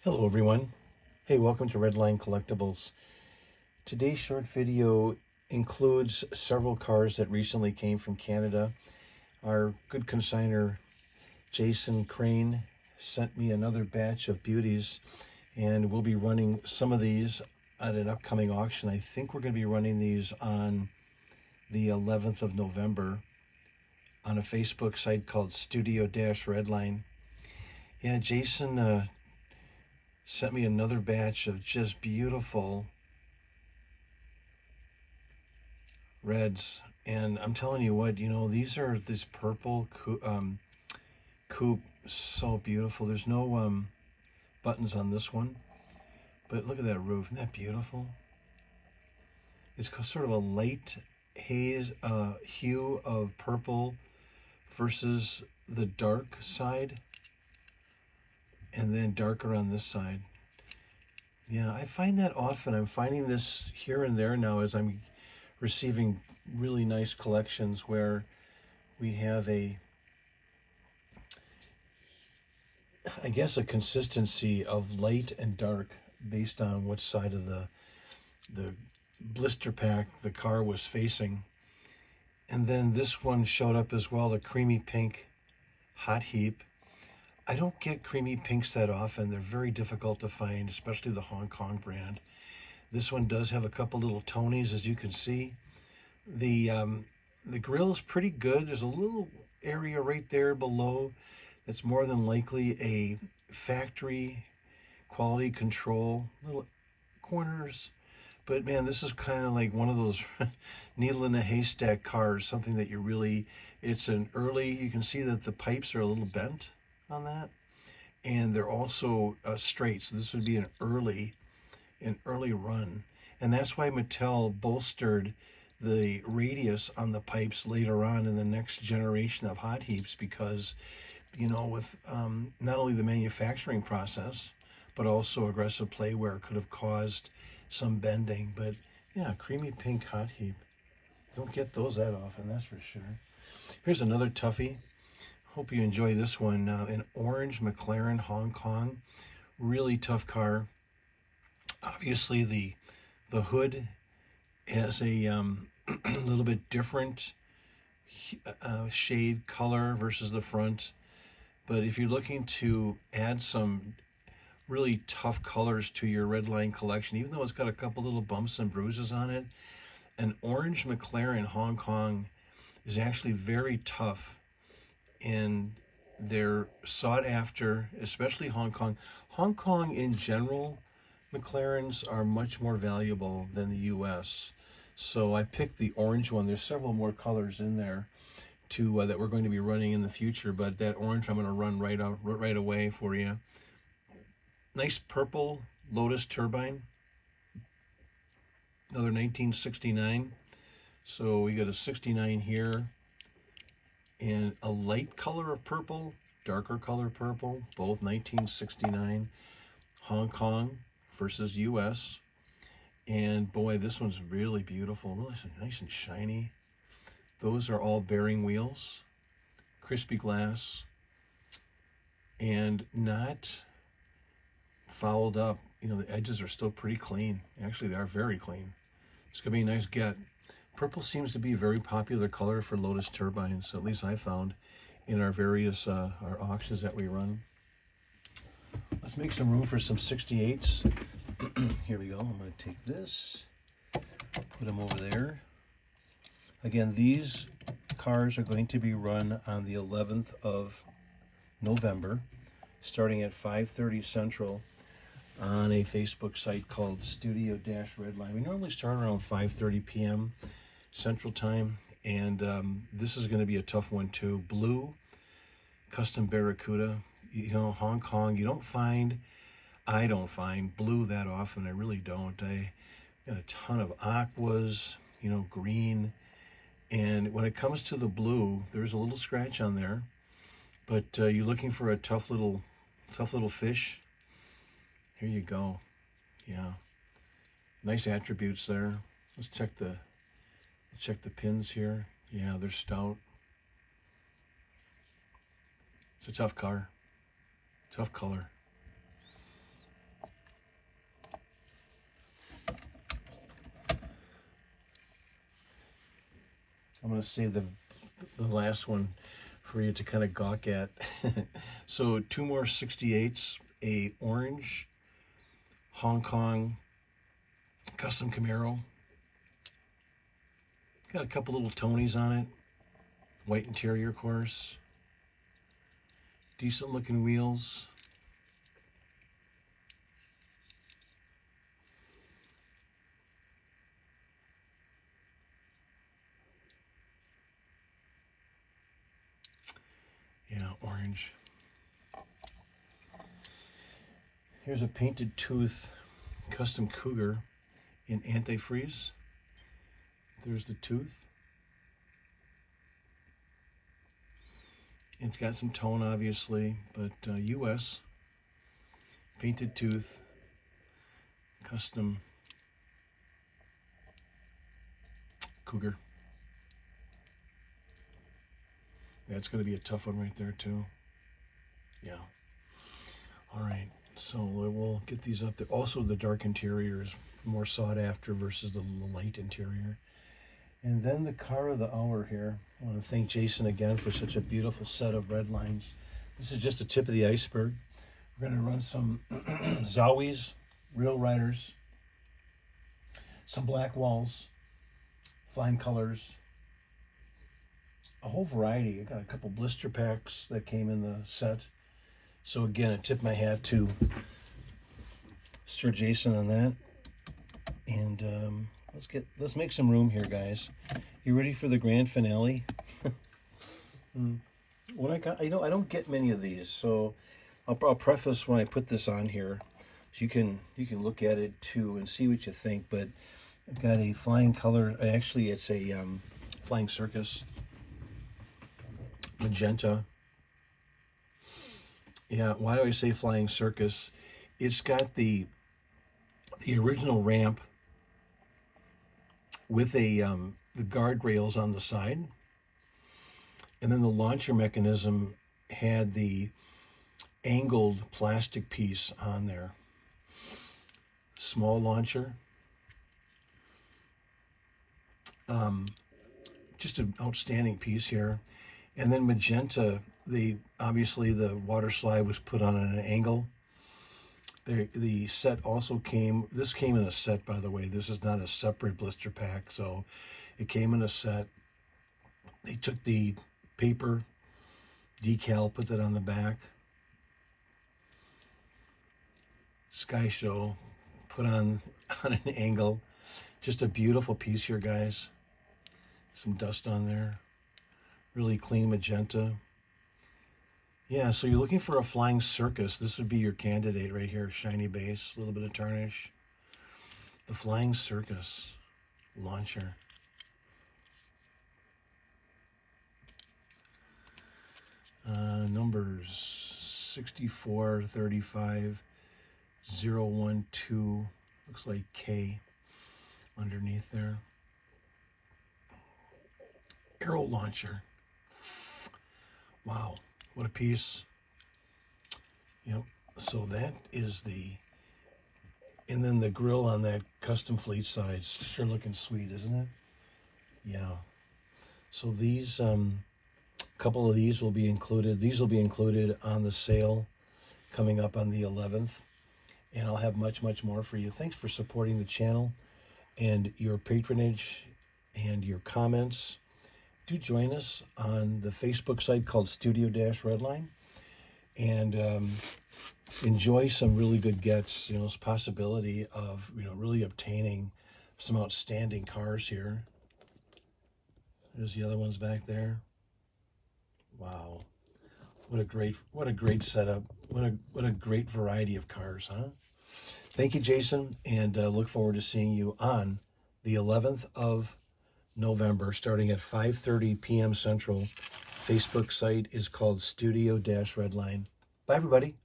Hello everyone. Hey, welcome to Redline Collectibles. Today's short video includes several cars that recently came from Canada. Our good consignor Jason Crane sent me another batch of beauties, and we'll be running some of these at an upcoming auction. I think we're going to be running these on the 11th of November on a Facebook site called Studio-Redline. Yeah, Jason sent me another batch of just beautiful reds, and I'm telling you what, these are this purple coupe, so beautiful. There's no buttons on this one, but look at that roof. Isn't that beautiful? It's sort of a light haze hue of purple versus the dark side, and then darker on this side. Yeah, I find that often. I'm finding this here and there now as I'm receiving really nice collections where we have I guess a consistency of light and dark based on which side of the blister pack the car was facing. And then this one showed up as well, the creamy pink hot heap. I don't get creamy pinks that often. They're very difficult to find, especially the Hong Kong brand. This one does have a couple little Tonys, as you can see. The grill is pretty good. There's a little area right there below that's more than likely a factory quality control, little corners. But man, this is kind of like one of those needle in a haystack cars, something that it's an early, you can see that the pipes are a little bent on that, and they're also straight, so this would be an early run, and that's why Mattel bolstered the radius on the pipes later on in the next generation of hot heaps, because with not only the manufacturing process but also aggressive play wear could have caused some bending. But yeah, creamy pink hot heap, don't get those that often, that's for sure. Here's another toughie. Hope you enjoy this one. An orange McLaren Hong Kong, really tough car. Obviously the hood has a little bit different shade color versus the front, but if you're looking to add some really tough colors to your Redline collection, even though it's got a couple little bumps and bruises on it, an orange McLaren Hong Kong is actually very tough, and they're sought after, especially Hong Kong. Hong Kong in general, McLarens are much more valuable than the US. So I picked the orange one. There's several more colors in there that we're going to be running in the future, but that orange I'm going to run right away for you. Nice purple Lotus turbine, another 1969. So we got a 69 here, and a light color of purple, darker color purple, both 1969, Hong Kong versus US. And boy, this one's really beautiful, really nice and shiny. Those are all bearing wheels, crispy glass, and not fouled up. The edges are still pretty clean. Actually, they are very clean. It's gonna be a nice get. Purple seems to be a very popular color for Lotus turbines, at least I found in our various our auctions that we run. Let's make some room for some 68s. Here we go. I'm going to take this, put them over there. Again, these cars are going to be run on the 11th of November, starting at 5:30 Central on a Facebook site called Studio-Redline. We normally start around 5:30 p.m. Central Time, and this is going to be a tough one too. Blue custom Barracuda. Hong Kong, I don't find blue that often. I really don't. I got a ton of aquas, green, and when it comes to the blue, there's a little scratch on there, but you're looking for a tough little fish. Here you go. Yeah, nice attributes there. Let's check the pins here. Yeah, they're stout. It's a tough car, tough color. I'm going to save the last one for you to kind of gawk at. So 2 more 68s, a orange Hong Kong custom Camaro. Got a couple little Tonys on it. White interior, of course. Decent looking wheels. Yeah, orange. Here's a painted tooth custom Cougar in antifreeze. There's the tooth. It's got some tone, obviously, but US painted tooth custom Cougar. That's going to be a tough one right there too. Yeah. All right. So we'll get these up there. Also, the dark interior is more sought after versus the light interior. And then the car of the hour here. I want to thank Jason again for such a beautiful set of Redlines. This is just the tip of the iceberg. We're going to run some Zowis, Real Riders, some black walls, flying colors, a whole variety. I got a couple blister packs that came in the set. So again, I tip my hat to Sir Jason on that. And let's make some room here, guys. You ready for the grand finale? When I don't get many of these, so I'll preface when I put this on here, so you can look at it too and see what you think. But I've got a flying color. Actually, it's a flying circus magenta. Yeah, why do I say flying circus? It's got the original ramp with the guardrails on the side, and then the launcher mechanism had the angled plastic piece on there. Small launcher. Just an outstanding piece here. And then magenta, obviously the water slide was put on at an angle. The set also this came in a set, by the way. This is not a separate blister pack, so it came in a set. They took the paper decal, put that on the back. Sky Show, put on an angle. Just a beautiful piece here, guys. Some dust on there. Really clean magenta. Yeah, so you're looking for a flying circus. This would be your candidate right here. Shiny base, a little bit of tarnish. The flying circus launcher. Numbers 64, 35, 012. Looks like K underneath there. Arrow launcher. Wow, what a piece. Yep, so that is and then the grill on that custom fleet side, sure looking sweet, isn't it? Yeah. So these, couple of these will be included. These will be included on the sale coming up on the 11th. And I'll have much, much more for you. Thanks for supporting the channel and your patronage and your comments. Do join us on the Facebook site called Studio-Redline and enjoy some really good gets. This possibility of really obtaining some outstanding cars here. There's the other ones back there. Wow, what a great setup. What a great variety of cars, huh? Thank you, Jason, and look forward to seeing you on the 11th of November, starting at 5:30 p.m. Central. Facebook site is called Studio-Redline. Bye, everybody.